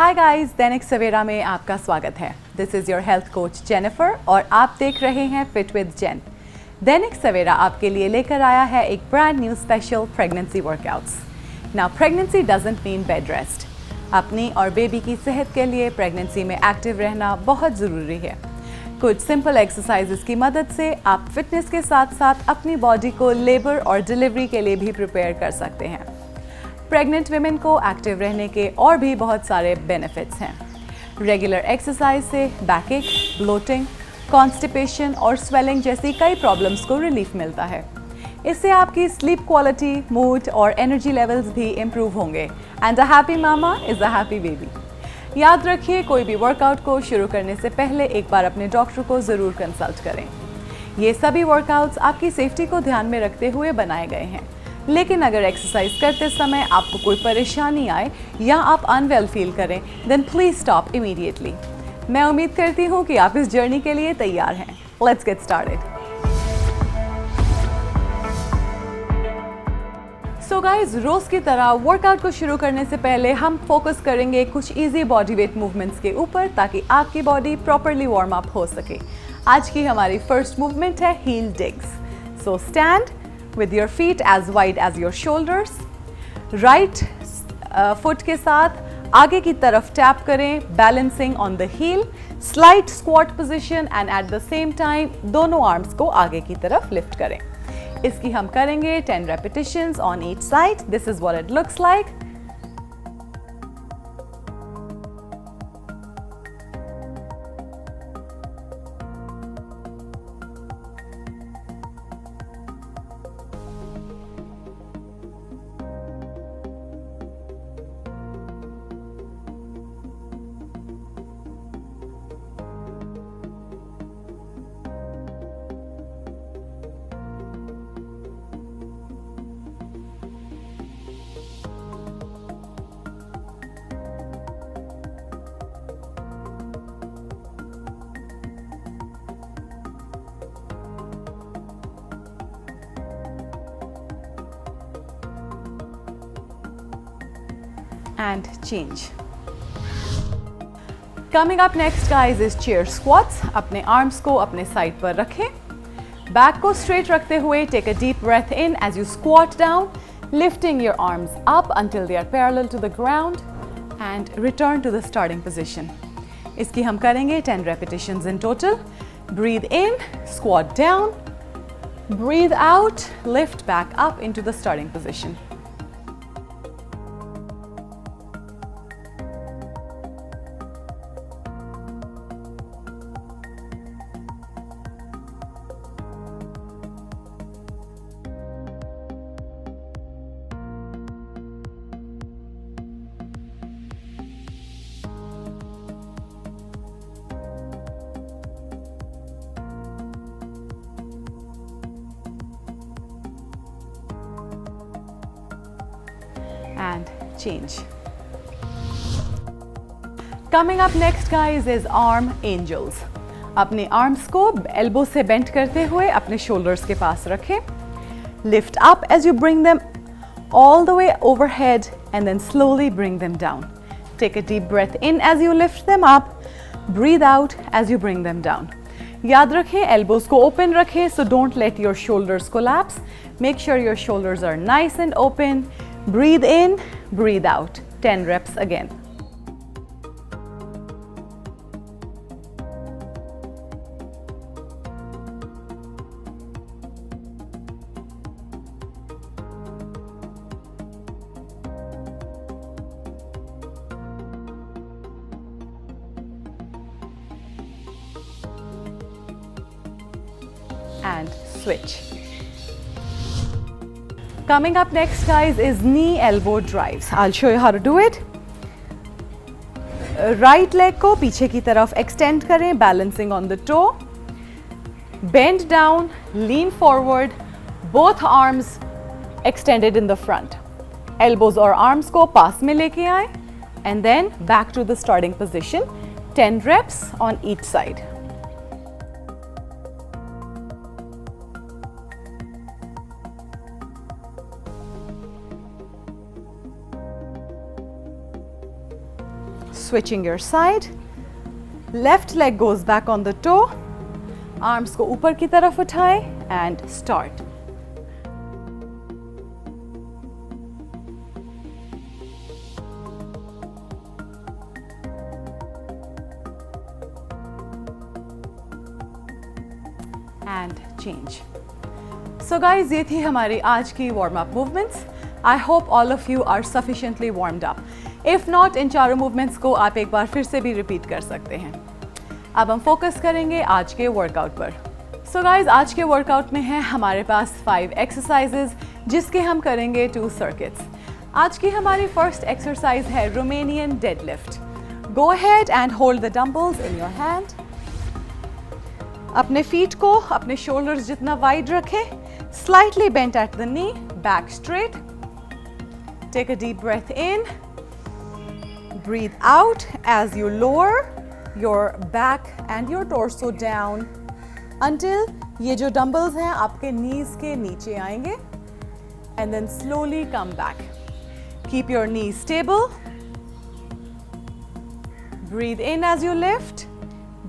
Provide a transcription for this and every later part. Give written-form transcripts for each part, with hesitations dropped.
Hi guys, Dainik Savera में आपका स्वागत है। This is your health coach Jennifer और आप देख रहे हैं फिट विद जेन। दैनिक सवेरा आपके लिए लेकर आया है एक brand new special pregnancy workouts. Now pregnancy doesn't mean bed rest. अपनी और बेबी की सेहत के लिए प्रेगनेंसी में एक्टिव रहना बहुत ज़रूरी है। कुछ सिंपल एक्सरसाइजेस की मदद से आप फिटनेस के साथ साथ अपनी बॉडी को लेबर और डिलीवरी के लिए भी प्रिपेयर कर सकते हैं। प्रेग्नेंट विमेन को एक्टिव रहने के और भी बहुत सारे बेनिफिट्स हैं। रेगुलर एक्सरसाइज से बैकएक, ब्लोटिंग, कॉन्स्टिपेशन और स्वेलिंग जैसी कई प्रॉब्लम्स को रिलीफ मिलता है। इससे आपकी स्लीप क्वालिटी, मूड और एनर्जी लेवल्स भी इम्प्रूव होंगे। And a happy mama is a happy baby. याद रखिए, कोई भी वर्कआउट को शुरू करने से पहले एक बार अपने डॉक्टर को ज़रूर कंसल्ट करें। ये सभी वर्कआउट्स आपकी सेफ्टी को ध्यान में रखते हुए बनाए गए हैं। लेकिन अगर एक्सरसाइज करते समय आपको कोई परेशानी आए या आप अनवेल फील करें, देन प्लीज स्टॉप इमीडिएटली। मैं उम्मीद करती हूँ कि आप इस जर्नी के लिए तैयार हैं। Let's get started. So guys, रोज की तरह वर्कआउट को शुरू करने से पहले हम फोकस करेंगे कुछ इजी बॉडी वेट मूवमेंट्स के ऊपर, ताकि आपकी बॉडी प्रॉपरली वार्म अप हो सके। आज की हमारी फर्स्ट मूवमेंट है heel digs. So stand with your feet as wide as your shoulders. Right foot के साथ आगे की तरफ टैप करें, balancing on the heel. Slight squat position and at the same time दोनों arms को आगे की तरफ lift करें। इसकी हम करेंगे 10 repetitions on each side. This is what it looks like. And change. Coming up next guys is chair squats. अपने arms को अपने side पर रखें, back को straight रखते हुए take a deep breath in as you squat down, lifting your arms up until they are parallel to the ground and return to the starting position. इसकी हम करेंगे 10 repetitions in total. Breathe in, squat down, breathe out, lift back up into the starting position. And change. Coming up next guys is arm angels. अपने arms को elbow से bend करते हुए अपने shoulders के पास रखें. Lift up as you bring them all the way overhead and then slowly bring them down. Take a deep breath in as you lift them up. Breathe out as you bring them down. याद रखें, elbows को open रखें, so don't let your shoulders collapse. Make sure your shoulders are nice and open. Breathe in, breathe out. 10 reps again. And switch. Coming up next guys is knee elbow drives. I'll show you how to do it. Right leg को पीछे की तरफ extend करें, balancing on the toe. Bend down, lean forward, both arms extended in the front. Elbows और arms को पास में लेके आए and then back to the starting position. 10 reps on each side. Switching your side. Left leg goes back on the toe. Arms को ऊपर की तरफ उठाएं and start. And change. So guys, ये थी हमारी आज की warm up movements. I hope all of you are sufficiently warmed up. If not, इन चारों movements को आप एक बार फिर से भी repeat कर सकते हैं. अब हम focus करेंगे आज के workout पर. So guys, आज के workout में है हमारे पास 5 exercises जिसके हम करेंगे 2 circuits. आज की हमारी first exercise है Romanian deadlift. Go ahead and hold the dumbbells in your hand. अपने feet को अपने shoulders जितना wide रखें. Slightly bent at the knee, back straight. Take a deep breath in. Breathe out as you lower your back and your torso down until ये जो dumbbells हैं आपके knees के नीचे आएंगे. And then slowly come back. Keep your knees stable. Breathe in as you lift.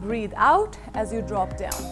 Breathe out as you drop down.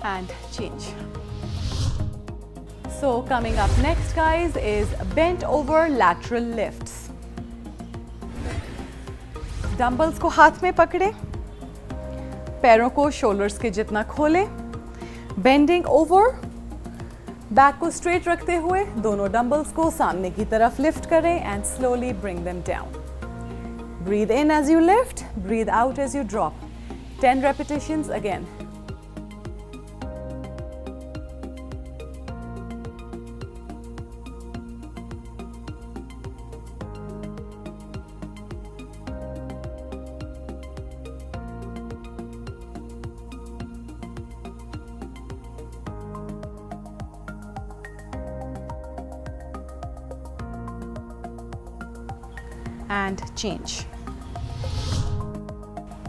And change. So coming up next guys is bent over lateral lifts. Dumbbells को हाथ में पकड़े, पैरों को shoulders के जितना खोले, bending over, back को straight रखते हुए दोनों dumbbells को सामने की तरफ lift करें and slowly bring them down. Breathe in as you lift, breathe out as you drop. 10 repetitions again. And change.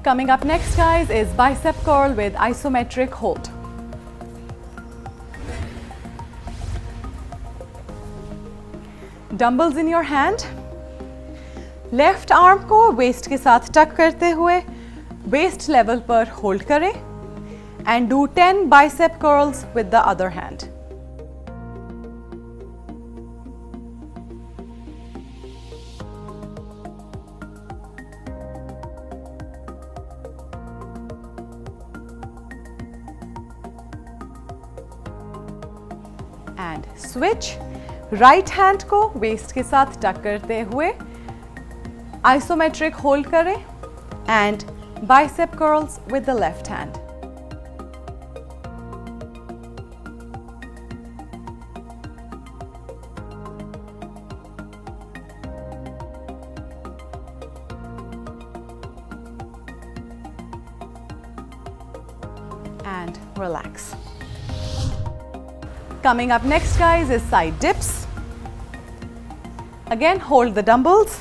Coming up next guys is bicep curl with isometric hold. Dumbbells in your hand. Left arm को waist के साथ tuck करते हुए waist level पर hold करें and do 10 bicep curls with the other hand. And switch. Right hand को waist के साथ tuck करते हुए isometric hold करें and bicep curls with the left hand. And relax. Coming up next guys is side dips. Again hold the dumbbells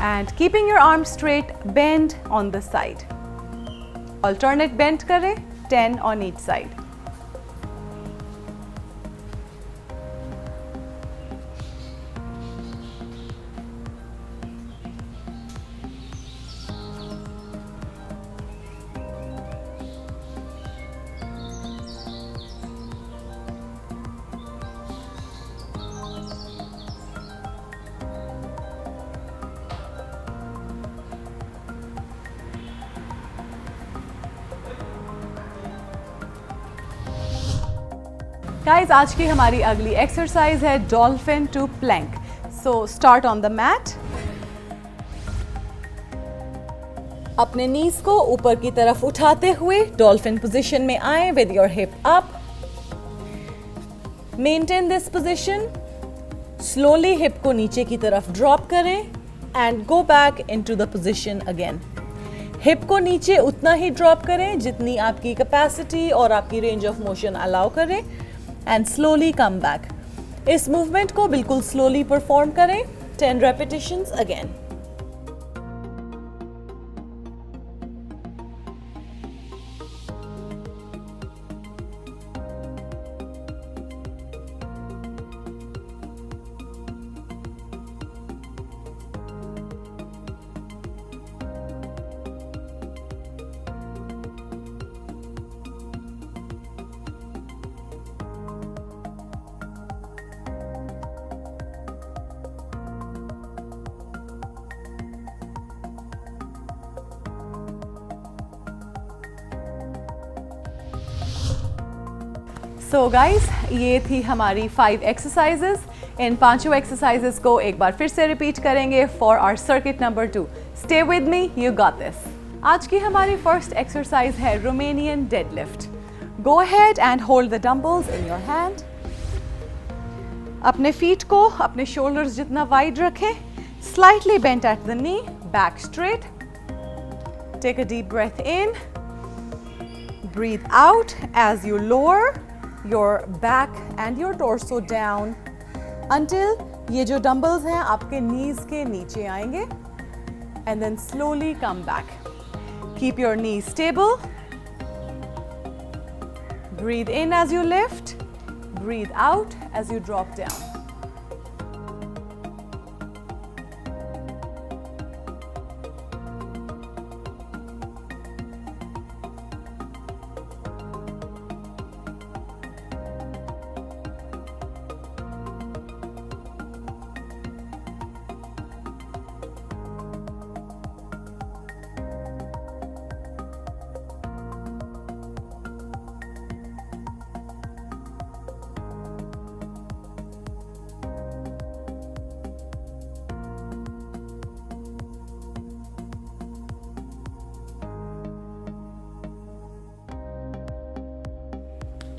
and keeping your arms straight, bend on the side. Alternate bend करें, 10 on each side. Guys, आज की हमारी अगली exercise है dolphin to plank. So start on the mat. अपने knees को ऊपर की तरफ उठाते हुए डॉल्फिन पोजीशन में आए with your hip up. Maintain this position. Slowly hip को नीचे की तरफ ड्रॉप करें and go back into the position again. Hip को नीचे उतना ही ड्रॉप करें जितनी आपकी कैपेसिटी और आपकी रेंज ऑफ मोशन अलाउ करें एंड स्लोली कम बैक। इस मूवमेंट को बिल्कुल स्लोली परफॉर्म करें। 10 रेपिटेशंस अगेन। सो गाइस, ये थी हमारी 5 एक्सरसाइजेस। इन 5 एक्सरसाइजेस को एक बार फिर से रिपीट करेंगे for our circuit number 2। Stay with me, you got this. आज की हमारी फर्स्ट एक्सरसाइज है Romanian deadlift. Go ahead and hold the dumbbells in your hand. अपने फीट को अपने शोल्डर्स जितना वाइड रखें। Slightly bent at the knee, back straight. Take a deep breath in, breathe out as you lower your back and your torso down until ये जो dumbbells हैं आपके नीज के नीचे आएंगे and then slowly come back. Keep your knees stable. Breathe in as you lift. Breathe out as you drop down.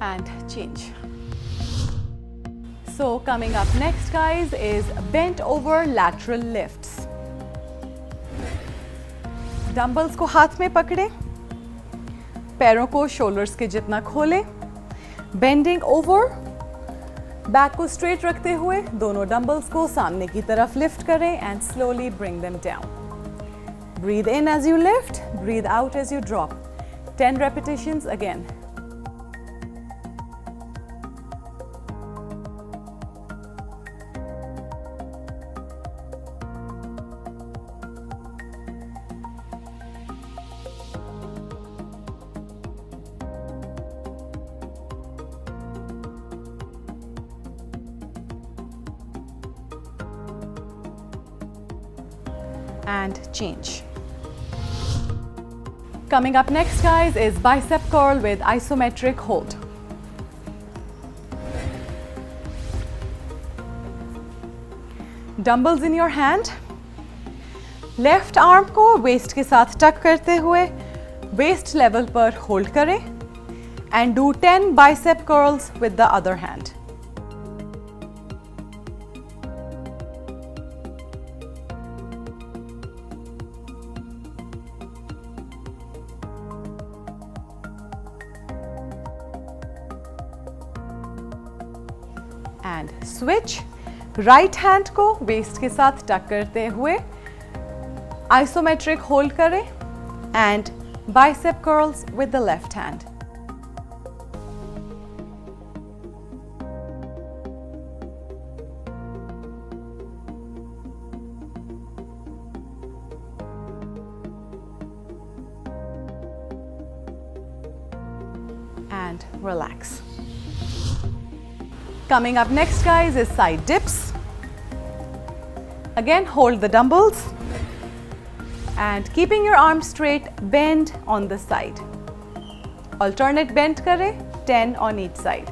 And change. So coming up next guys is bent over lateral lifts. Dumbbells को हाथ में पकड़े, पैरों को shoulders के जितना खोलें, bending over, back को स्ट्रेट रखते हुए दोनों डंबल्स को सामने की तरफ लिफ्ट करें and slowly bring them down. Breathe in as you lift, breathe out as you drop. 10 repetitions again. And change. Coming up next guys is bicep curl with isometric hold. Dumbbells in your hand. Left arm को waist के साथ tuck करते हुए waist level पर hold करें and do 10 bicep curls with the other hand. And switch. Right hand को waste के साथ टक करते हुए आइसोमेट्रिक होल्ड करें and bicep curls with the left hand. And relax. Coming up next guys is side dips. Again hold the dumbbells and keeping your arms straight, bend on the side. Alternate bend करें 10 on each side.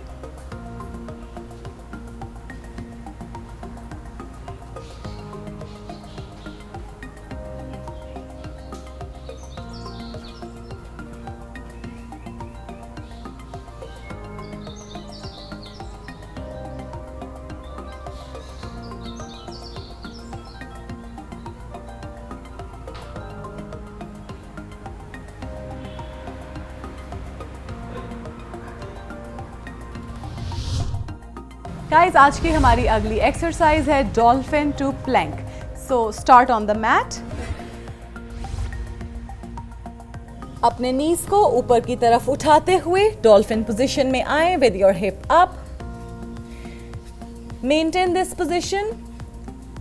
Guys, आज की हमारी अगली exercise है dolphin to plank. So start on the mat. अपने knees को ऊपर की तरफ उठाते हुए डॉल्फिन पोजीशन में आए with your hip up. Maintain this position.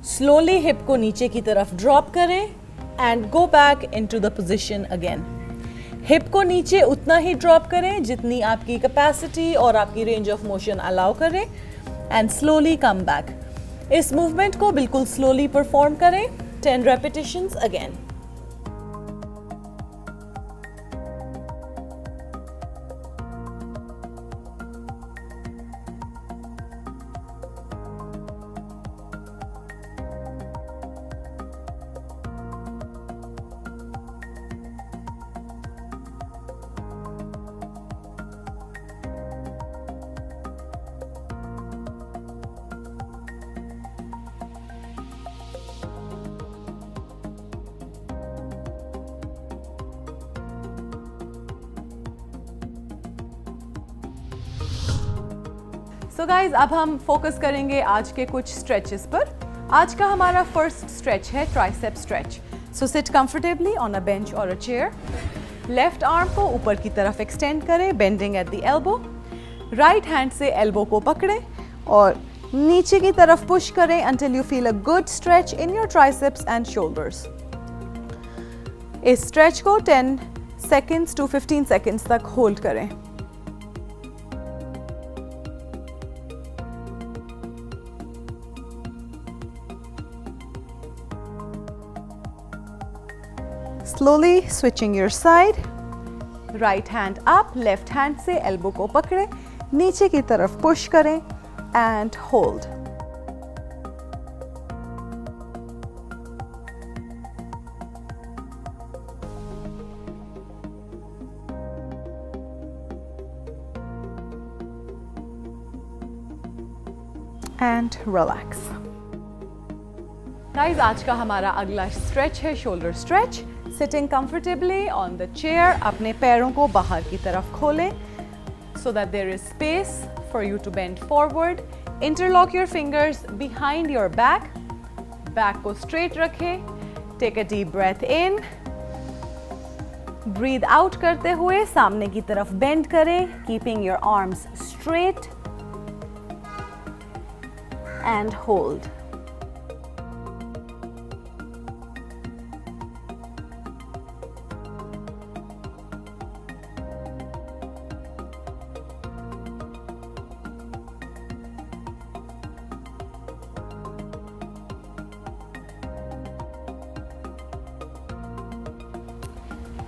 Slowly hip को नीचे की तरफ ड्रॉप करें and go back into the position again. Hip को नीचे उतना ही ड्रॉप करें जितनी आपकी कैपेसिटी और आपकी रेंज ऑफ मोशन अलाउ करें एंड स्लोली कम बैक। इस मूवमेंट को बिल्कुल स्लोली परफॉर्म करें। 10 रेपिटेशंस अगेन। सो गाइज, अब हम फोकस करेंगे आज के कुछ स्ट्रेचेस पर। आज का हमारा फर्स्ट स्ट्रेच है tricep stretch. So sit comfortably on a bench और अ चेयर। लेफ्ट आर्म को ऊपर की तरफ एक्सटेंड करें, bending at the elbow. Right hand से एल्बो को पकड़ें और नीचे की तरफ पुश करें until you feel a good stretch in your triceps and shoulders। इस स्ट्रेच को 10 seconds to 15 seconds तक होल्ड करें। Slowly switching your side, right hand up, left hand से elbow को पकड़ें, नीचे की तरफ push करें and hold। and relax। Guys, आज का हमारा अगला स्ट्रेच है shoulder stretch. Sitting comfortably on the chair, अपने पैरों को बाहर की तरफ खोलें so that there is space for you to bend forward। Interlock your fingers behind your back। Back को स्ट्रेट रखें। Take a deep breath in। Breathe out करते हुए सामने की तरफ बेंड करें, keeping your arms straight and hold।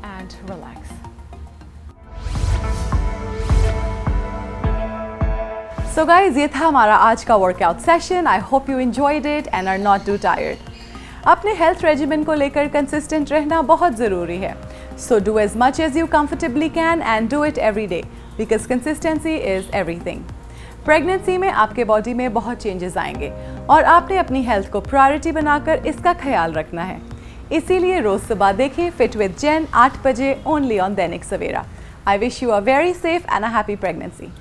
and relax। So guys, ये था हमारा आज का workout session. I hope you enjoyed it and are not too tired. अपने हेल्थ रेजिमेंट को लेकर कंसिस्टेंट रहना बहुत ज़रूरी है। So do as much as you comfortably can and do it every day because consistency is everything. Pregnancy में आपके body में बहुत चेंजेस आएंगे और आपने अपनी हेल्थ को प्रायोरिटी बनाकर इसका ख्याल रखना है। इसीलिए रोज़ सुबह देखें फिट विद जेन 8 बजे only on Dainik Savera. I wish you a very safe and a happy pregnancy.